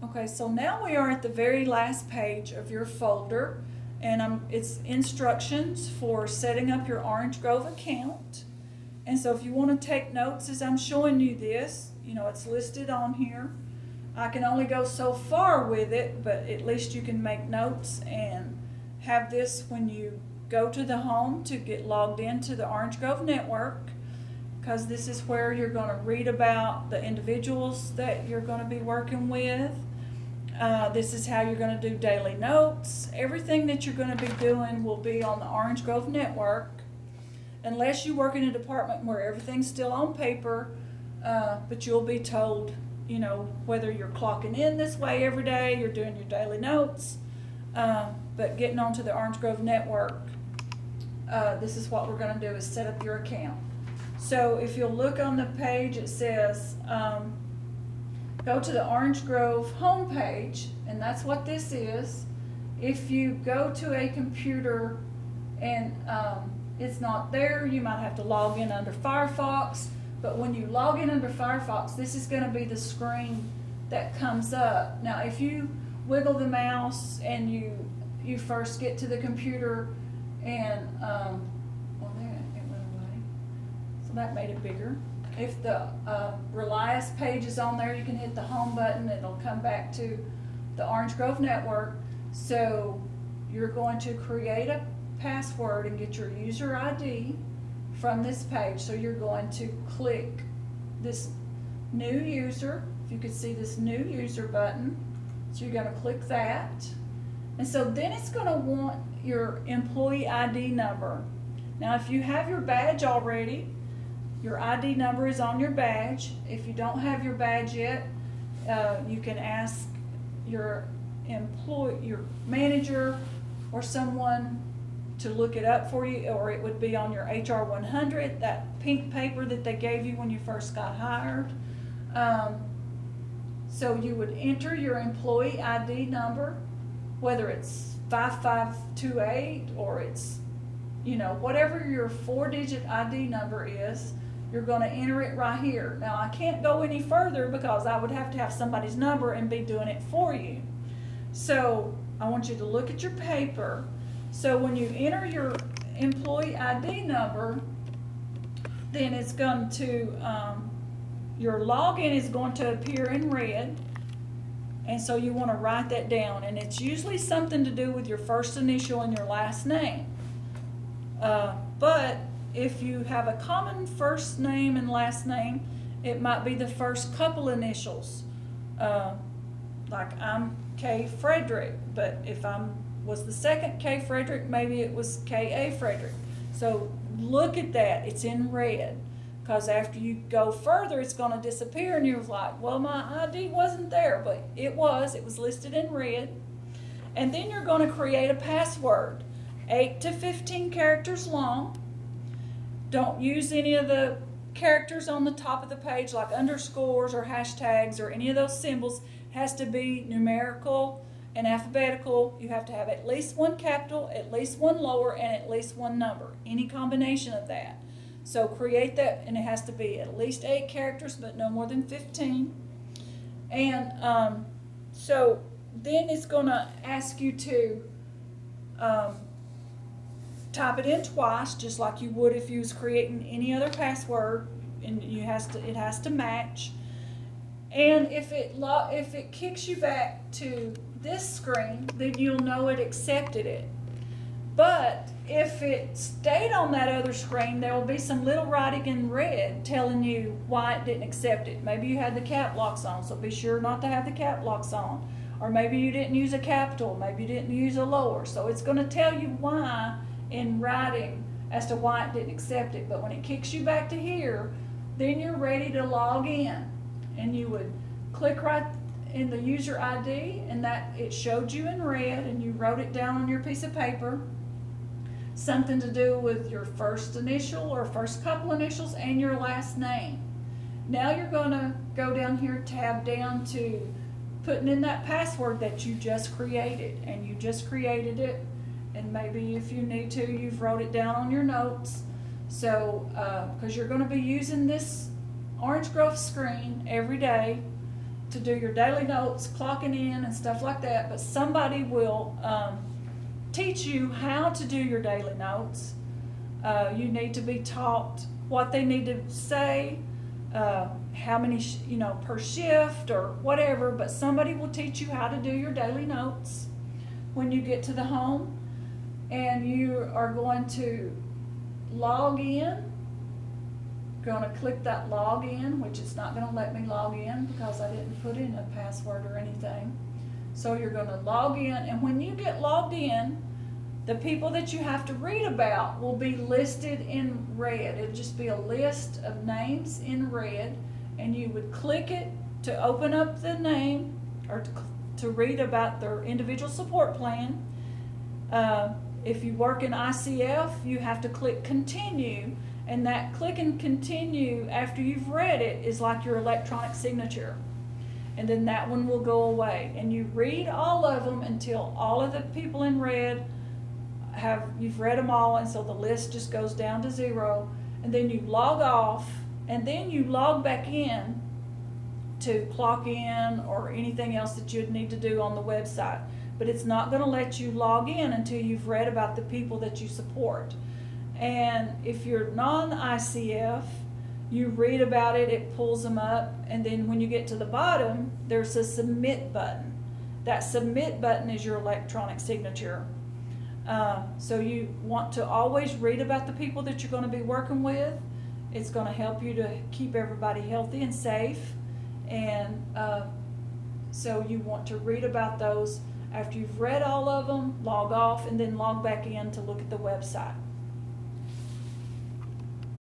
Okay, so now we are at the very last page of your folder, and it's instructions for setting up your Orange Grove account. And so if you want to take notes as I'm showing you this, it's listed on here. I can only go so far with it, but at least you can make notes and have this when you go to the home to get logged into the Orange Grove network, because this is where you're going to read about the individuals that you're going to be working with. This is how you're going to do daily notes. Everything that you're going to be doing will be on the Orange Grove network, unless you work in a department where everything's still on paper, but you'll be told, whether you're clocking in this way every day, you're doing your daily notes, but getting onto the Orange Grove network, this is what we're going to do, is set up your account. So if you'll look on the page, it says, go to the Orange Grove homepage, and that's what this is. If you go to a computer and it's not there, you might have to log in under Firefox. But when you log in under Firefox, this is going to be the screen that comes up. Now, if you wiggle the mouse and you first get to the computer and, well, there, it went away. So that made it bigger. If the Relias page is on there, you can hit the home button. It'll come back to the Orange Grove network. So you're going to create a password and get your user ID from this page. So you're going to click this new user. If you could see this new user button. So you're going to click that. And so then it's going to want your employee ID number. Now if you have your badge already, your ID number is on your badge. If you don't have your badge yet, you can ask your manager or someone to look it up for you, or it would be on your HR 100, that pink paper that they gave you when you first got hired. So you would enter your employee ID number, whether it's 5528 or it's, whatever your 4-digit ID number is. You're going to enter it right here. Now, I can't go any further because I would have to have somebody's number and be doing it for you. So I want you to look at your paper. So when you enter your employee ID number, then it's going to, your login is going to appear in red. And so you want to write that down. And it's usually something to do with your first initial and your last name. But if you have a common first name and last name, it might be the first couple initials. Like I'm K. Frederick, but if I was the second K. Frederick, maybe it was K.A. Frederick. So look at that, it's in red. Because after you go further, it's going to disappear, and you're like, well, my ID wasn't there, but it was listed in red. And then you're going to create a password, 8 to 15 characters long. Don't use any of the characters on the top of the page like underscores or hashtags or any of those symbols. It has to be numerical and alphabetical. You have to have at least one capital, at least one lower, and at least one number. Any combination of that. So create that, and it has to be at least 8 characters, but no more than 15. And so then it's going to ask you to type it in twice, just like you would if you was creating any other password, and it has to match. And if it kicks you back to this screen, then you'll know it accepted it. But if it stayed on that other screen, there will be some little writing in red telling you why it didn't accept it. Maybe you had the cap locks on, so be sure not to have the cap locks on. Or maybe you didn't use a capital, maybe you didn't use a lower. So it's going to tell you why in writing as to why it didn't accept it. But when it kicks you back to here, then you're ready to log in. And you would click right in the user ID, and that it showed you in red, and you wrote it down on your piece of paper. Something to do with your first initial or first couple initials and your last name. Now you're going to go down here, tab down to putting in that password that you just created. And you just created it, and maybe if you need to, you've wrote it down on your notes. So, because you're going to be using this Orange Grove screen every day. to do your daily notes, clocking in and stuff like that, but somebody will teach you how to do your daily notes. You need to be taught what they need to say, how many, per shift or whatever, but somebody will teach you how to do your daily notes when you get to the home. And you are going to log in. Going to click that log in, which it's not going to let me log in because I didn't put in a password or anything. So you're going to log in, and when you get logged in, the people that you have to read about will be listed in red. It'll just be a list of names in red, and you would click it to open up the name or to read about their individual support plan. If you work in ICF, you have to click continue, and that click and continue after you've read it is like your electronic signature. And then that one will go away, and you read all of them until all of the people in red you've read them all, and so the list just goes down to 0, and then you log off, and then you log back in to clock in or anything else that you'd need to do on the website. But it's not going to let you log in until you've read about the people that you support. And if you're non-ICF, you read about it, it pulls them up, and then when you get to the bottom, there's a submit button. That submit button is your electronic signature. So you want to always read about the people that you're going to be working with. It's going to help you to keep everybody healthy and safe. And so you want to read about those. After you've read all of them, log off and then log back in to look at the website.